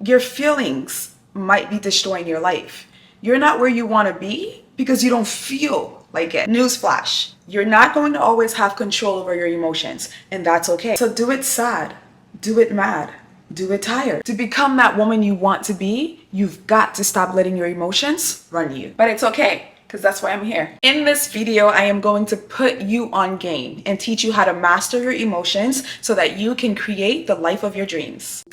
your feelings might be destroying your life. You're not where you want to be because you don't feel like it. Newsflash, you're not going to always have control over your emotions, and that's okay. So do it sad, do it mad, do it tired. To become that woman you want to be, you've got to stop letting your emotions run you. But it's okay, because that's why I'm here. In this video, I am going to put you on game and teach you how to master your emotions so that you can create the life of your dreams.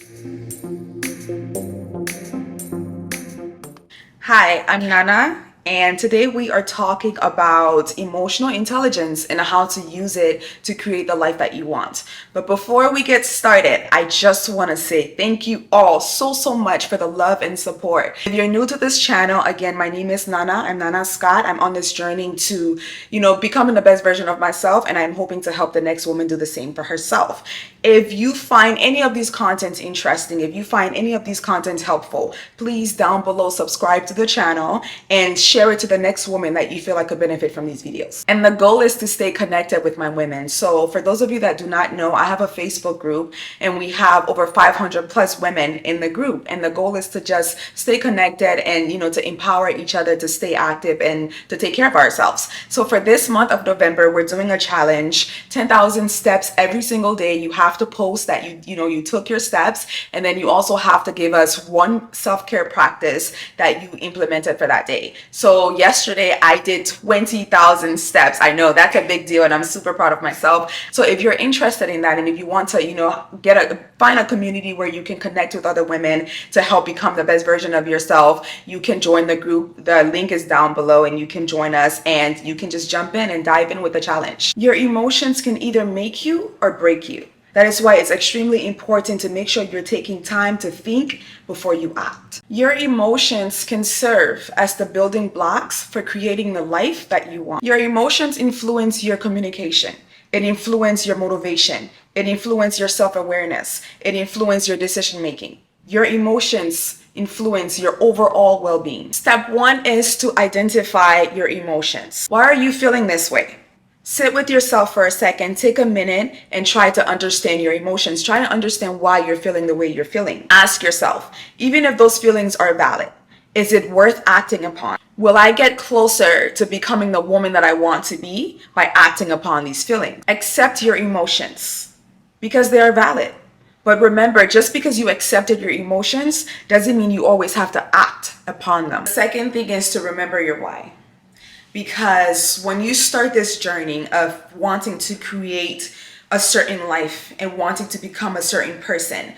Hi, I'm Nana, and today we are talking about emotional intelligence and how to use it to create the life that you want. But before we get started, I just want to say thank you all so much for the love and support. If you're new to this channel, again, my name is Nana. I'm Nana Scott. I'm on this journey to, becoming the best version of myself, and I'm hoping to help the next woman do the same for herself. If you find any of these contents interesting, if you find any of these contents helpful, please down below subscribe to the channel and share it to the next woman that you feel like could benefit from these videos. And the goal is to stay connected with my women. So for those of you that do not know, I have a Facebook group and we have over 500 plus women in the group. And the goal is to just stay connected and, to empower each other to stay active and to take care of ourselves. So for this month of November, we're doing a challenge, 10,000 steps every single day. You have to post that you took your steps, and then you also have to give us one self-care practice that you implemented for that day. So yesterday I did 20,000 steps. I know that's a big deal and I'm super proud of myself. So if you're interested in that and if you want to find a community where you can connect with other women to help become the best version of yourself, you can join the group. The link is down below and you can join us and you can just jump in and dive in with the challenge. Your emotions can either make you or break you. That is why it's extremely important to make sure you're taking time to think before you act. Your emotions can serve as the building blocks for creating the life that you want. Your emotions influence your communication. It influences your motivation. It influences your self-awareness. It influences your decision-making. Your emotions influence your overall well-being. Step 1 is to identify your emotions. Why are you feeling this way? Sit with yourself for a second, take a minute and try to understand your emotions. Try to understand why you're feeling the way you're feeling. Ask yourself, even if those feelings are valid, is it worth acting upon? Will I get closer to becoming the woman that I want to be by acting upon these feelings? Accept your emotions because they are valid. But remember, just because you accepted your emotions doesn't mean you always have to act upon them. The second thing is to remember your why. Because when you start this journey of wanting to create a certain life and wanting to become a certain person,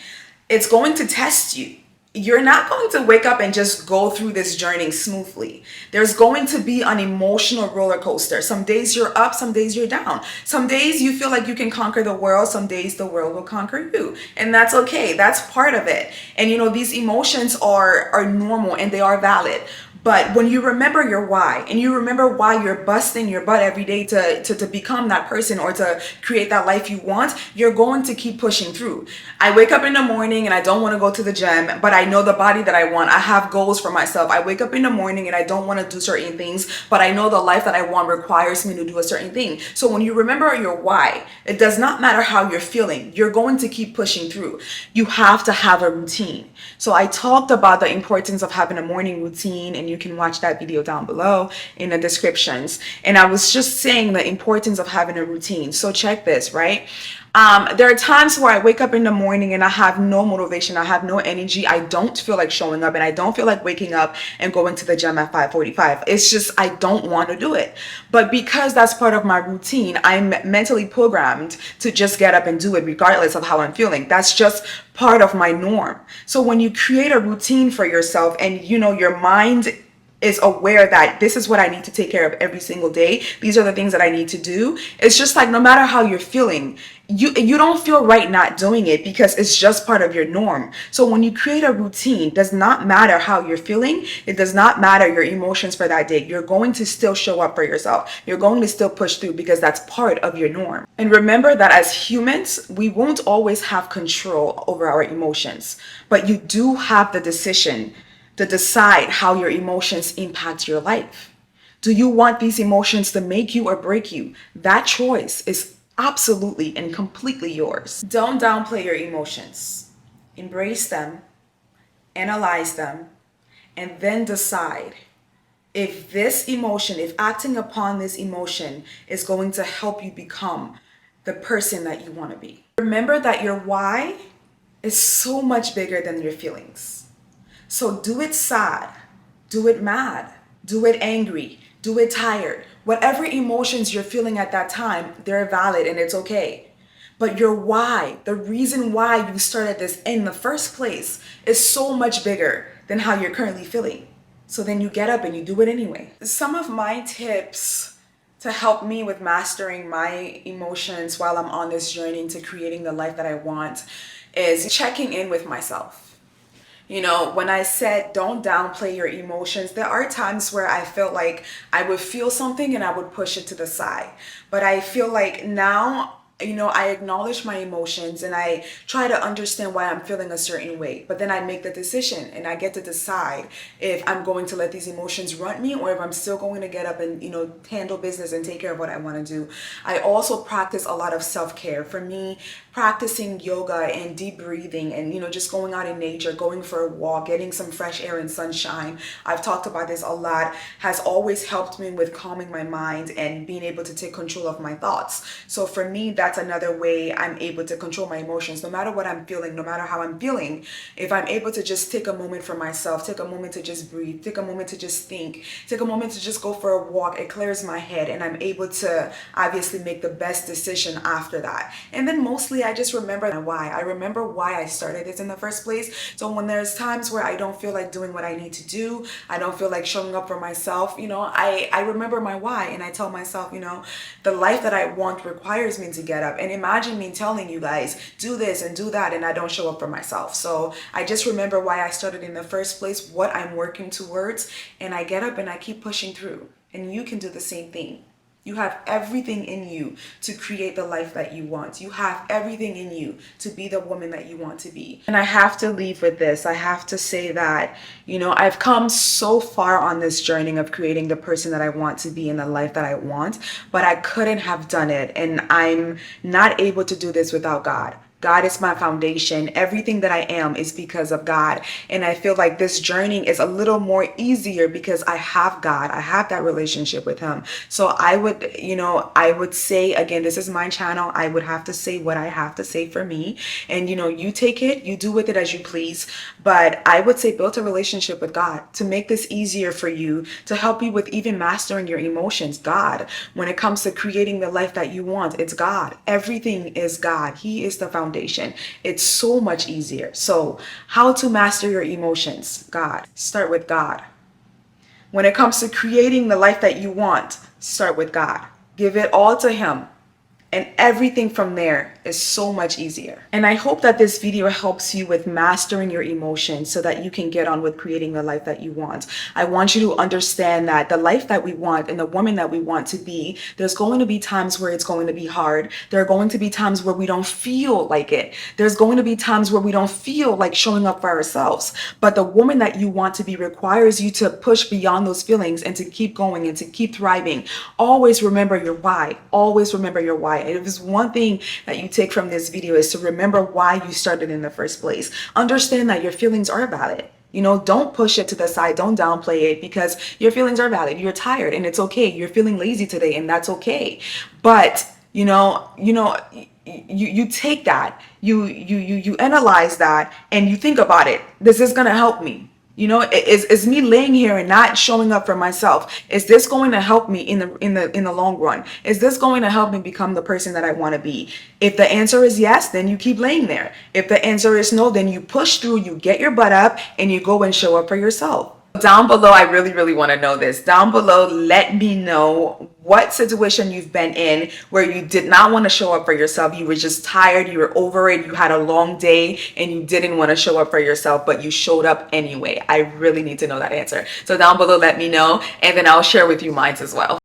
it's going to test you. You're not going to wake up and just go through this journey smoothly. There's going to be an emotional roller coaster. Some days you're up, some days you're down. Some days you feel like you can conquer the world, some days the world will conquer you. And that's okay. That's part of it. And these emotions are normal and they are valid. But when you remember your why and you remember why you're busting your butt every day to become that person or to create that life you want, you're going to keep pushing through. I wake up in the morning and I don't want to go to the gym, but I know the body that I want. I have goals for myself. I wake up in the morning and I don't want to do certain things, but I know the life that I want requires me to do a certain thing. So when you remember your why, it does not matter how you're feeling. You're going to keep pushing through. You have to have a routine. So I talked about the importance of having a morning routine, and you can watch that video down below in the descriptions. And I was just saying the importance of having a routine. So check this, right? There are times where I wake up in the morning and I have no motivation, I have no energy, I don't feel like showing up, and I don't feel like waking up and going to the gym at 5:45. It's just, I don't want to do it. But because that's part of my routine, I'm mentally programmed to just get up and do it regardless of how I'm feeling. That's just part of my norm. So when you create a routine for yourself and your mind is aware that this is what I need to take care of every single day, these are the things that I need to do, it's just like no matter how you're feeling, you don't feel right not doing it because it's just part of your norm. So when you create a routine, does not matter how you're feeling, it does not matter your emotions for that day, you're going to still show up for yourself. You're going to still push through because that's part of your norm. And remember that as humans, we won't always have control over our emotions, but you do have the decision to decide how your emotions impact your life. Do you want these emotions to make you or break you? That choice is absolutely and completely yours. Don't downplay your emotions. Embrace them analyze them, and then decide if this emotion, if acting upon this emotion is going to help you become the person that you want to be. Remember that your why is so much bigger than your feelings. So do it sad, do it mad, do it angry, do it tired. Whatever emotions you're feeling at that time, they're valid and it's okay. But your why, the reason why you started this in the first place, is so much bigger than how you're currently feeling. So then you get up and you do it anyway. Some of my tips to help me with mastering my emotions while I'm on this journey into creating the life that I want is checking in with myself. You know, when I said don't downplay your emotions, there are times where I felt like I would feel something and I would push it to the side. But I feel like now, you know, I acknowledge my emotions and I try to understand why I'm feeling a certain way. But then I make the decision and I get to decide if I'm going to let these emotions run me or if I'm still going to get up and, you know, handle business and take care of what I want to do. I also practice a lot of self-care. For me, practicing yoga and deep breathing and, you know, just going out in nature, going for a walk, getting some fresh air and sunshine, I've talked about this a lot, has always helped me with calming my mind and being able to take control of my thoughts. So for me, that's another way I'm able to control my emotions. No matter what I'm feeling, no matter how I'm feeling, if I'm able to just take a moment for myself, take a moment to just breathe, take a moment to just think, take a moment to just go for a walk, it clears my head and I'm able to obviously make the best decision after that. And then mostly I just remember why. I remember why I started this in the first place. So when there's times where I don't feel like doing what I need to do, I don't feel like showing up for myself, you know, I remember my why and I tell myself, you know, the life that I want requires me to get up. And imagine me telling you guys, do this and do that, and I don't show up for myself. So I just remember why I started in the first place, what I'm working towards, and I get up and I keep pushing through. And you can do the same thing. You have everything in you to create the life that you want. You have everything in you to be the woman that you want to be. And I have to leave with this. I have to say that, you know, I've come so far on this journey of creating the person that I want to be in the life that I want, but I couldn't have done it. And I'm not able to do this without God. God is my foundation. Everything that I am is because of God. And I feel like this journey is a little more easier because I have God. I have that relationship with him. So I would, you know, I would say, again, this is my channel. I would have to say what I have to say for me. And, you know, you take it, you do with it as you please. But I would say build a relationship with God to make this easier for you, to help you with even mastering your emotions. God, when it comes to creating the life that you want, it's God. Everything is God. He is the foundation. It's so much easier. So how to master your emotions? God. Start with God. When it comes to creating the life that you want, start with God. Give it all to him. And everything from there is so much easier. And I hope that this video helps you with mastering your emotions so that you can get on with creating the life that you want. I want you to understand that the life that we want and the woman that we want to be, there's going to be times where it's going to be hard. There are going to be times where we don't feel like it. There's going to be times where we don't feel like showing up for ourselves. But the woman that you want to be requires you to push beyond those feelings and to keep going and to keep thriving. Always remember your why. Always remember your why. If there's one thing that you take from this video is to remember why you started in the first place. Understand that your feelings are valid. You know, don't push it to the side. Don't downplay it because your feelings are valid. You're tired and it's okay. You're feeling lazy today and that's okay. But, you take that, you analyze that and you think about it. This is going to help me. You know, is me laying here and not showing up for myself? Is this going to help me in the long run? Is this going to help me become the person that I want to be? If the answer is yes, then you keep laying there. If the answer is no, then you push through, you get your butt up and you go and show up for yourself. Down below, I really want to know this. Down below, let me know what situation you've been in where you did not want to show up for yourself. You were just tired, you were over it, you had a long day and you didn't want to show up for yourself, but you showed up anyway. I really need to know that answer. So down below, let me know and then I'll share with you mine as well.